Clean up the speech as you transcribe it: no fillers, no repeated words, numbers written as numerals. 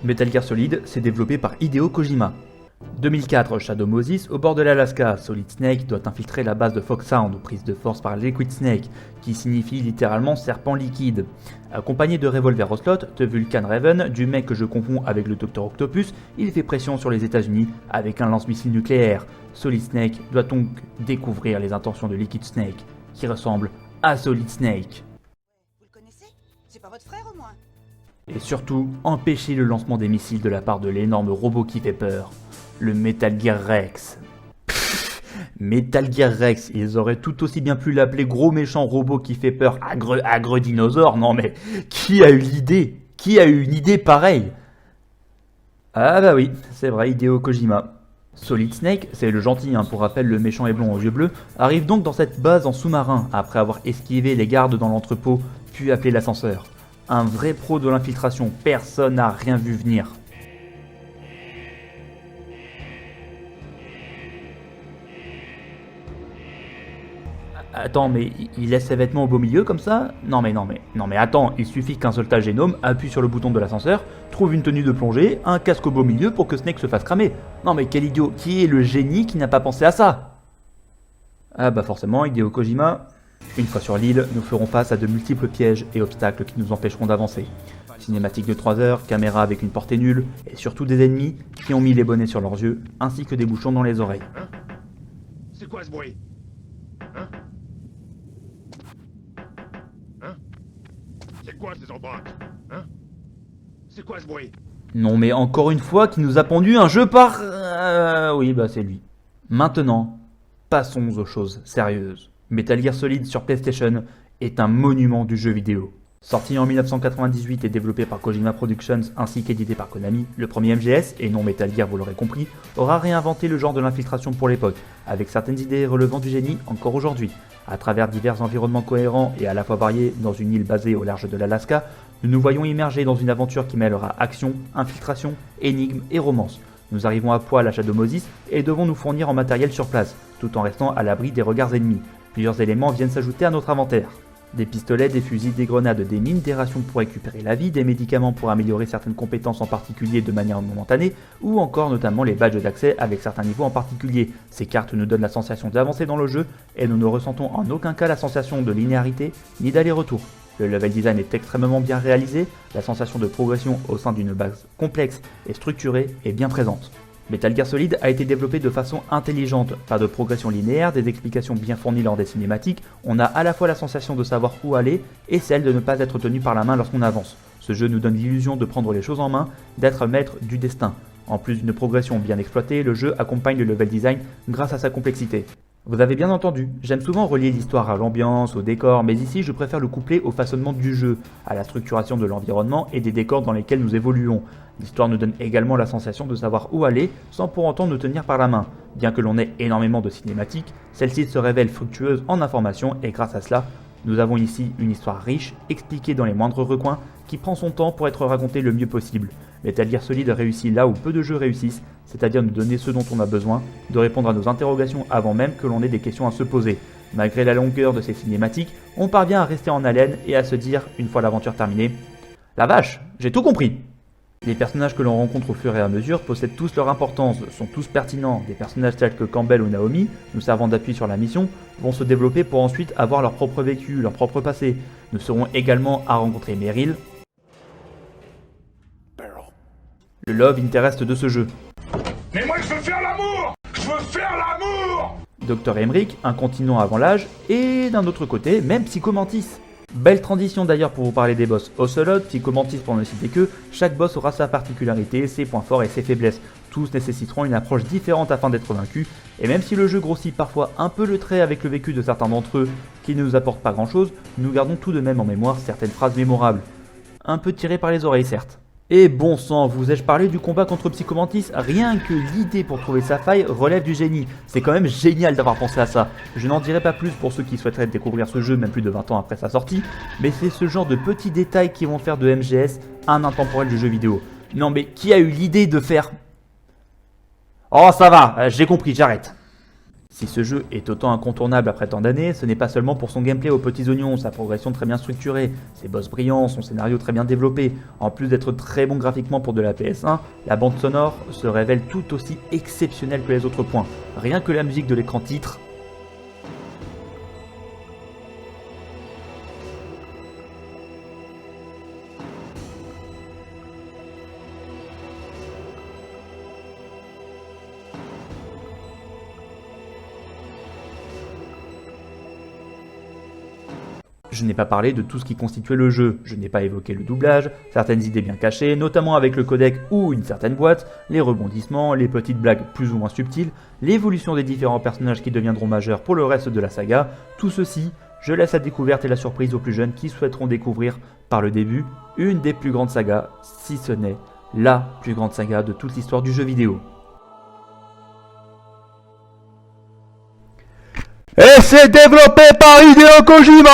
Metal Gear Solid s'est développé par Hideo Kojima. 2004, Shadow Moses, au bord de l'Alaska, Solid Snake doit infiltrer la base de Foxhound, prise de force par Liquid Snake, qui signifie littéralement serpent liquide. Accompagné de Revolver Ocelot, de Vulcan Raven, du mec que je confonds avec le Dr Octopus, il fait pression sur les États-Unis avec un lance-missile nucléaire. Solid Snake doit donc découvrir les intentions de Liquid Snake, qui ressemble à Solid Snake. Vous le connaissez? C'est pas votre frère au moins? Et surtout, empêcher le lancement des missiles de la part de l'énorme robot qui fait peur, le Metal Gear Rex. Metal Gear Rex, ils auraient tout aussi bien pu l'appeler gros méchant robot qui fait peur, agre dinosaure, non mais qui a eu l'idée? Qui a eu une idée pareille? Ah bah oui, c'est vrai, Hideo Kojima. Solid Snake, c'est le gentil, pour rappel le méchant et blond aux yeux bleus, arrive donc dans cette base en sous-marin, après avoir esquivé les gardes dans l'entrepôt, puis appelé l'ascenseur. Un vrai pro de l'infiltration, personne n'a rien vu venir. Attends, mais il laisse ses vêtements au beau milieu comme ça? Non mais attends, il suffit qu'un soldat génome appuie sur le bouton de l'ascenseur, trouve une tenue de plongée, un casque au beau milieu pour que Snake se fasse cramer. Non mais quel idiot, qui est le génie qui n'a pas pensé à ça? Ah bah forcément, Hideo Kojima. Une fois sur l'île, nous ferons face à de multiples pièges et obstacles qui nous empêcheront d'avancer. Cinématique de 3 heures, caméra avec une portée nulle, et surtout des ennemis qui ont mis les bonnets sur leurs yeux, ainsi que des bouchons dans les oreilles. Hein? C'est quoi ce bruit? Hein? Hein? C'est quoi ces empreintes? Hein? C'est quoi ce bruit? Non mais encore une fois, qui nous a pondu un jeu par... oui bah c'est lui. Maintenant, passons aux choses sérieuses. Metal Gear Solid sur PlayStation est un monument du jeu vidéo. Sorti en 1998 et développé par Kojima Productions ainsi qu'édité par Konami, le premier MGS, et non Metal Gear vous l'aurez compris, aura réinventé le genre de l'infiltration pour l'époque, avec certaines idées relevant du génie encore aujourd'hui. À travers divers environnements cohérents et à la fois variés dans une île basée au large de l'Alaska, nous nous voyons immergés dans une aventure qui mêlera action, infiltration, énigmes et romance. Nous arrivons à poil à Shadow Moses et devons nous fournir en matériel sur place, tout en restant à l'abri des regards ennemis. Plusieurs éléments viennent s'ajouter à notre inventaire. Des pistolets, des fusils, des grenades, des mines, des rations pour récupérer la vie, des médicaments pour améliorer certaines compétences en particulier de manière momentanée, ou encore notamment les badges d'accès avec certains niveaux en particulier. Ces cartes nous donnent la sensation d'avancer dans le jeu et nous ne ressentons en aucun cas la sensation de linéarité ni d'aller-retour. Le level design est extrêmement bien réalisé, la sensation de progression au sein d'une base complexe et structurée est bien présente. Metal Gear Solid a été développé de façon intelligente, pas de progression linéaire, des explications bien fournies lors des cinématiques, on a à la fois la sensation de savoir où aller et celle de ne pas être tenu par la main lorsqu'on avance. Ce jeu nous donne l'illusion de prendre les choses en main, d'être maître du destin. En plus d'une progression bien exploitée, le jeu accompagne le level design grâce à sa complexité. Vous avez bien entendu, j'aime souvent relier l'histoire à l'ambiance, au décor, mais ici je préfère le coupler au façonnement du jeu, à la structuration de l'environnement et des décors dans lesquels nous évoluons. L'histoire nous donne également la sensation de savoir où aller, sans pour autant nous tenir par la main. Bien que l'on ait énormément de cinématiques, celle-ci se révèle fructueuse en informations et grâce à cela, nous avons ici une histoire riche, expliquée dans les moindres recoins, qui prend son temps pour être racontée le mieux possible. Metal Gear Solid réussit là où peu de jeux réussissent, c'est-à-dire nous donner ce dont on a besoin, de répondre à nos interrogations avant même que l'on ait des questions à se poser. Malgré la longueur de ces cinématiques, on parvient à rester en haleine et à se dire, une fois l'aventure terminée, « La vache, j'ai tout compris !» Les personnages que l'on rencontre au fur et à mesure possèdent tous leur importance, sont tous pertinents. Des personnages tels que Campbell ou Naomi, nous servant d'appui sur la mission, vont se développer pour ensuite avoir leur propre vécu, leur propre passé. Nous serons également à rencontrer Meryl, le love interest de ce jeu. Mais moi je veux faire l'amour! Je veux faire l'amour! Dr Emmerich, un continent avant l'âge, et d'un autre côté, même Psycho Mantis. Belle transition d'ailleurs pour vous parler des boss Ocelot, Psycho Mantis pour ne citer que, chaque boss aura sa particularité, ses points forts et ses faiblesses. Tous nécessiteront une approche différente afin d'être vaincus, et même si le jeu grossit parfois un peu le trait avec le vécu de certains d'entre eux, qui ne nous apportent pas grand chose, nous gardons tout de même en mémoire certaines phrases mémorables. Un peu tirées par les oreilles certes. Et bon sang, vous ai-je parlé du combat contre Psycho Mantis? Rien que l'idée pour trouver sa faille relève du génie. C'est quand même génial d'avoir pensé à ça. Je n'en dirai pas plus pour ceux qui souhaiteraient découvrir ce jeu même plus de 20 ans après sa sortie, mais c'est ce genre de petits détails qui vont faire de MGS un intemporel du jeu vidéo. Non mais qui a eu l'idée de faire... Oh ça va, j'ai compris, j'arrête. Si ce jeu est autant incontournable après tant d'années, ce n'est pas seulement pour son gameplay aux petits oignons, sa progression très bien structurée, ses boss brillants, son scénario très bien développé. En plus d'être très bon graphiquement pour de la PS1, la bande sonore se révèle tout aussi exceptionnelle que les autres points. Rien que la musique de l'écran titre. Je n'ai pas parlé de tout ce qui constituait le jeu, je n'ai pas évoqué le doublage, certaines idées bien cachées, notamment avec le codec ou une certaine boîte, les rebondissements, les petites blagues plus ou moins subtiles, l'évolution des différents personnages qui deviendront majeurs pour le reste de la saga, tout ceci, je laisse la découverte et la surprise aux plus jeunes qui souhaiteront découvrir, par le début, une des plus grandes sagas, si ce n'est la plus grande saga de toute l'histoire du jeu vidéo. Et c'est développé par Hideo Kojima!